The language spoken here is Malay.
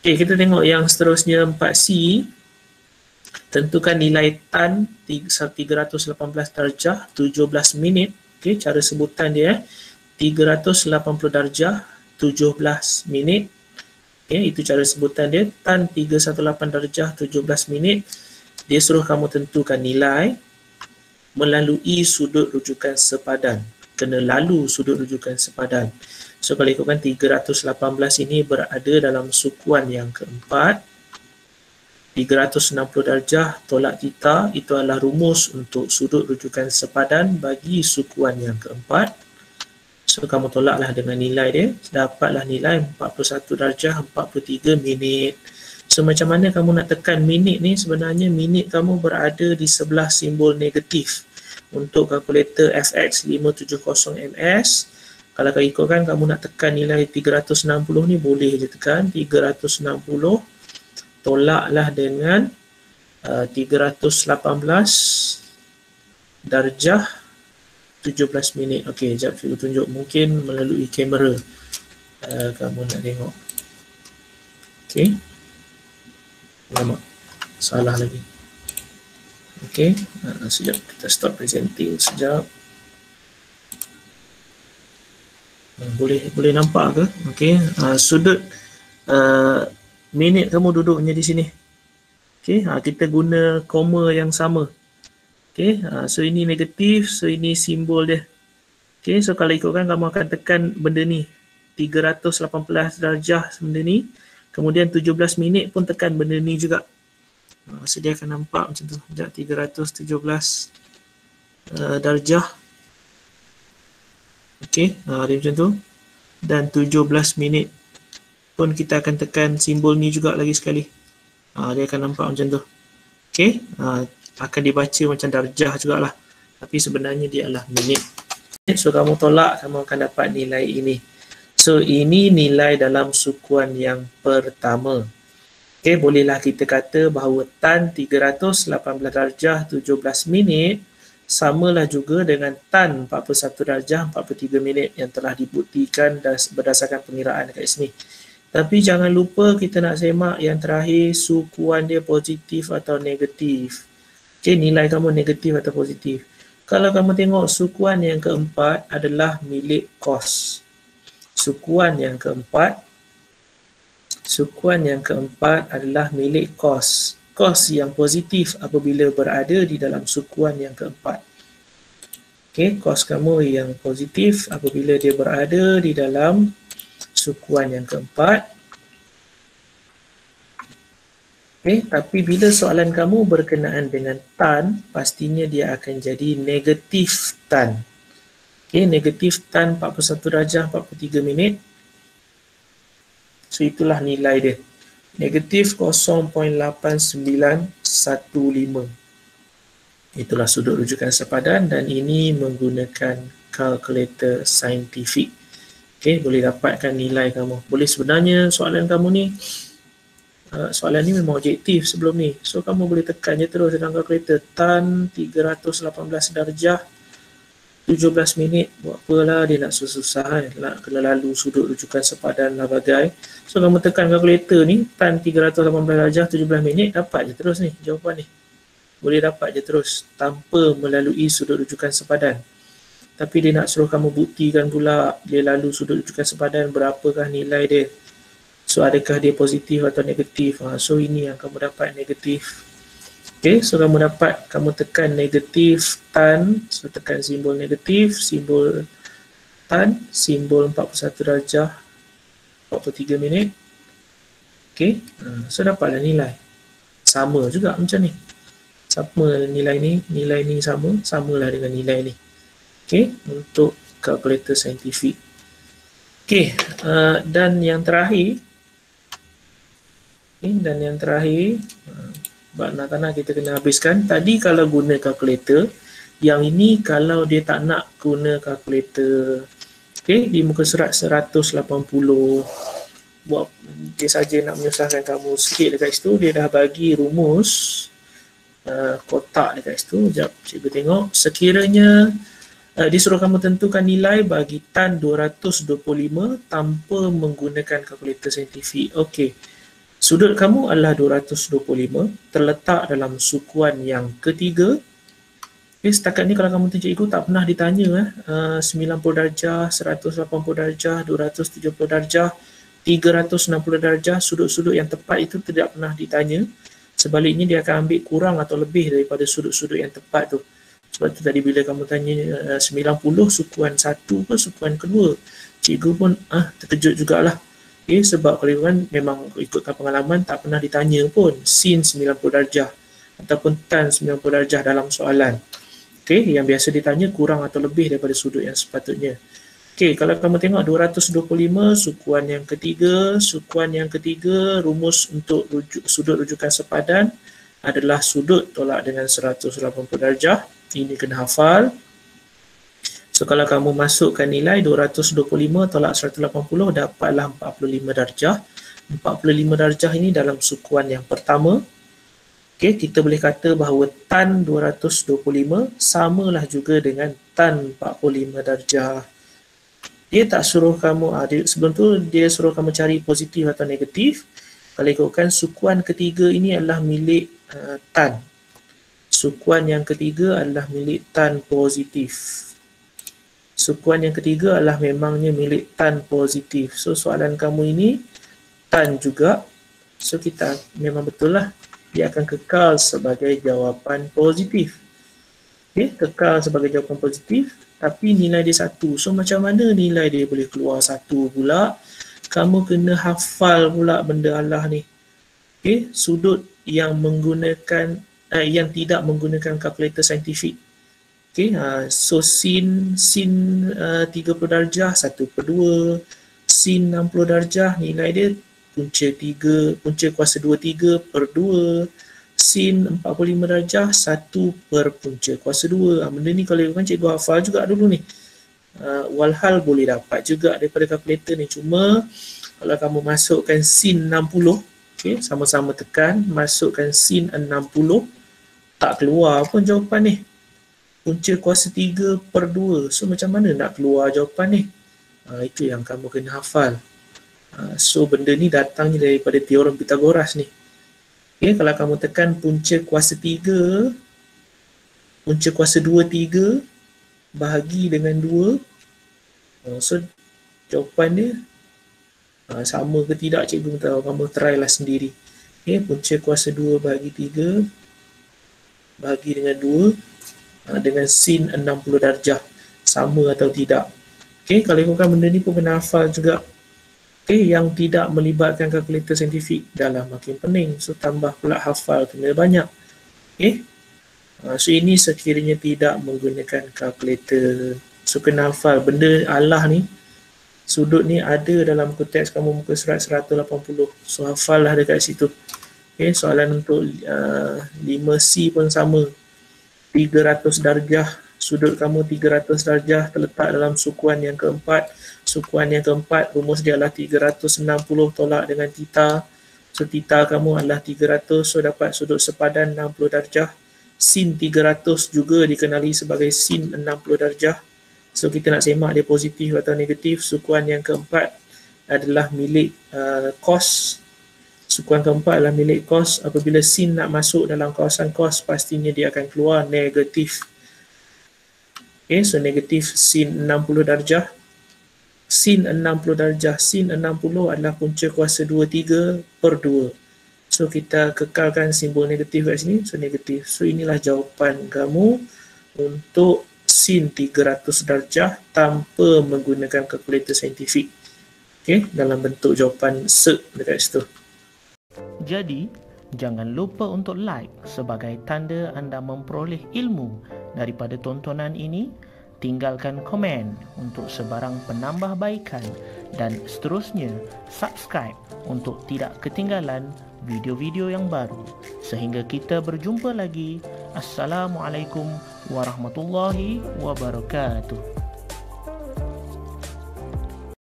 Okey, kita tengok yang seterusnya 4C. Tentukan nilai tan 318 darjah 17 minit. Okey, cara sebutan dia 380 darjah 17 minit. Okey, itu cara sebutan dia, tan 318 darjah 17 minit. Dia suruh kamu tentukan nilai melalui sudut rujukan sepadan. Kena lalu sudut rujukan sepadan. So kalau ikutkan 318 ini berada dalam sukuan yang keempat. 360 darjah tolak theta itu adalah rumus untuk sudut rujukan sepadan bagi sukuan yang keempat. So kamu tolaklah dengan nilai dia, dapatlah nilai 41 darjah 43 minit. So macam mana kamu nak tekan minit ni? Sebenarnya minit kamu berada di sebelah simbol negatif. Untuk kalkulator FX570MS, kalau kau ikutkan kamu nak tekan nilai 360 ni, boleh je tekan 360 tolaklah dengan 318 darjah 17 minit. Okey, sekejap cikgu tunjuk, mungkin melalui kamera kamu nak tengok. Okey, lama salah lagi. Okey, sekejap kita stop presenting sekejap. Boleh nampak ke? Okey, sudut minit kamu duduknya di sini. Okey, kita guna koma yang sama. Okey, so ini negatif, so ini simbol dia. Okey, so kalau ikutkan kamu akan tekan benda ni 318 darjah benda ni, kemudian 17 minit pun tekan benda ni juga. So dia akan nampak macam tu. Sekejap, 317 darjah. Okey, dia macam tu. Dan 17 minit pun kita akan tekan simbol ni juga lagi sekali. Dia akan nampak macam tu. Okey, akan dibaca macam darjah jugalah. Tapi sebenarnya dia adalah minit. So kamu tolak, kamu akan dapat nilai ini. So ini nilai dalam sukuan yang pertama. Okey, bolehlah kita kata bahawa tan 318 darjah 17 minit samalah juga dengan tan 41 darjah 43 minit yang telah dibuktikan berdasarkan pengiraan dekat sini. Tapi jangan lupa kita nak semak yang terakhir, sukuan dia positif atau negatif. Okey, nilai kamu negatif atau positif. Kalau kamu tengok sukuan yang keempat adalah milik kos. Sukuan yang keempat adalah milik kos. Kos yang positif apabila berada di dalam sukuan yang keempat. Okey, kos kamu yang positif apabila dia berada di dalam sukuan yang keempat. Okey, tapi bila soalan kamu berkenaan dengan tan, pastinya dia akan jadi negatif tan. Okey, negatif tan 41 darjah 43 minit. So itulah nilai dia. Negatif 0.8915. Itulah sudut rujukan sepadan dan ini menggunakan kalkulator saintifik. Okey, boleh dapatkan nilai kamu. Boleh sebenarnya soalan kamu ni, soalan ni memang objektif sebelum ni. So kamu boleh tekan je terus dalam kalkulator tan 318 darjah 17 minit. Buat apalah dia nak susah-susah kan? Kena lalu sudut rujukan sepadan lah bagai. So kamu tekan kalkulator ni, tan 318 darjah 17 minit, dapat je terus ni jawapan ni. Boleh dapat je terus tanpa melalui sudut rujukan sepadan. Tapi dia nak suruh kamu buktikan pula dia lalu sudut rujukan sepadan, berapakah nilai dia. So adakah dia positif atau negatif. So ini yang kamu dapat, negatif. Okay, so kamu tekan negatif tan, so tekan simbol negatif, simbol tan, simbol 41 darjah 43 minit. Okay, so dapatlah nilai. Sama juga macam ni. Sama nilai ni samalah dengan nilai ni. Okay, untuk kalkulator saintifik. Okay, dan yang terakhir, nak kita kena habiskan. Tadi kalau guna kalkulator, yang ini kalau dia tak nak guna kalkulator, okay, di muka surat 180, buat dia saja nak menyusahkan kamu sikit dekat situ, dia dah bagi rumus kotak dekat situ. Sekejap cikgu tengok. Sekiranya dia suruh kamu tentukan nilai bagi tan 225 tanpa menggunakan kalkulator saintifik. Okey, Sudut kamu adalah 225, terletak dalam sukuan yang ketiga. Okay, setakat ni kalau kamu tunjuk cikgu tak pernah ditanya 90 darjah, 180 darjah, 270 darjah, 360 darjah, sudut-sudut yang tepat itu tidak pernah ditanya. Sebaliknya dia akan ambil kurang atau lebih daripada sudut-sudut yang tepat tu. Sebab tu tadi bila kamu tanya 90 sukuan 1 ke sukuan kedua, cikgu pun terkejut jugalah. Okay, sebab kalau kan memang ikutkan pengalaman tak pernah ditanya pun sin 90 darjah ataupun tan 90 darjah dalam soalan. Okay, yang biasa ditanya kurang atau lebih daripada sudut yang sepatutnya. Okay, kalau kamu tengok 225 sukuan yang ketiga rumus untuk sudut rujukan sepadan adalah sudut tolak dengan 180 darjah. Ini kena hafal. So kalau kamu masukkan nilai 225 tolak 180 dapatlah 45 darjah. 45 darjah ini dalam sukuan yang pertama. Okay, kita boleh kata bahawa tan 225 samalah juga dengan tan 45 darjah. Dia tak suruh kamu, sebelum tu dia suruh kamu cari positif atau negatif. Kalau ikutkan sukuan ketiga ini adalah milik tan. Sukuan yang ketiga adalah milik tan positif. Sukuan yang ketiga adalah memangnya milik tan positif. So soalan kamu ini tan juga. So kita memang betul lah. Dia akan kekal sebagai jawapan positif. Okay, kekal sebagai jawapan positif, tapi nilai dia 1. So macam mana nilai dia boleh keluar 1 pula? Kamu kena hafal pula benda Allah ni. Okay, sudut yang menggunakan yang tidak menggunakan kalkulator saintifik. Okay, so sin 30 darjah 1/2, sin 60 darjah nilai dia punca kuasa 2/3/2, sin 45 darjah 1 per punca kuasa 2. Benda ni kalau kan cikgu hafal juga dulu ni. Walhal boleh dapat juga daripada kalkulator ni. Cuma kalau kamu masukkan sin 60, okay, sama-sama tekan, masukkan sin 60, tak keluar pun jawapan ni. Punca kuasa 3/2. So macam mana nak keluar jawapan ni? Itu yang kamu kena hafal. So benda ni datangnya daripada teorem Pythagoras ni. Okay, kalau kamu tekan punca kuasa 3, punca kuasa 2/3 bahagi dengan 2. So jawapan dia sama ke tidak cikgu tahu, kamu try lah sendiri. Okay, punca kuasa 2 bahagi 3 bahagi dengan 2 dengan sin 60 darjah. Sama atau tidak. Okay, kalau ikutkan benda ni pun kena hafal juga. Okay, yang tidak melibatkan kalkulator saintifik dalam makin pening. So tambah pula hafal kena banyak. Okay. So ini sekiranya tidak menggunakan kalkulator. So kena hafal benda Allah ni. Sudut ni ada dalam konteks kamu muka surat 180. So hafal lah dekat situ. Okay, soalan untuk 5C pun sama. 300 darjah. Sudut kamu 300 darjah terletak dalam sukuan yang keempat. Sukuan yang keempat, rumus dia adalah 360 tolak dengan theta. So theta kamu adalah 300, so dapat sudut sepadan 60 darjah. Sin 300 juga dikenali sebagai sin 60 darjah. So kita nak semak dia positif atau negatif. Sukuan yang keempat adalah milik cos. Sukuan keempat adalah milik cos. Apabila sin nak masuk dalam kawasan cos, pastinya dia akan keluar negatif. Okay, so negatif sin 60 darjah. Sin 60 darjah, sin 60 adalah punca kuasa 2/3/2. So kita kekalkan simbol negatif kat sini, so negatif. So inilah jawapan kamu untuk sin 300 darjah tanpa menggunakan kalkulator saintifik. Okay, dalam bentuk jawapan cert dekat situ. Jadi, jangan lupa untuk like sebagai tanda anda memperoleh ilmu daripada tontonan ini. Tinggalkan komen untuk sebarang penambahbaikan dan seterusnya subscribe untuk tidak ketinggalan video-video yang baru. Sehingga kita berjumpa lagi. Assalamualaikum warahmatullahi wabarakatuh.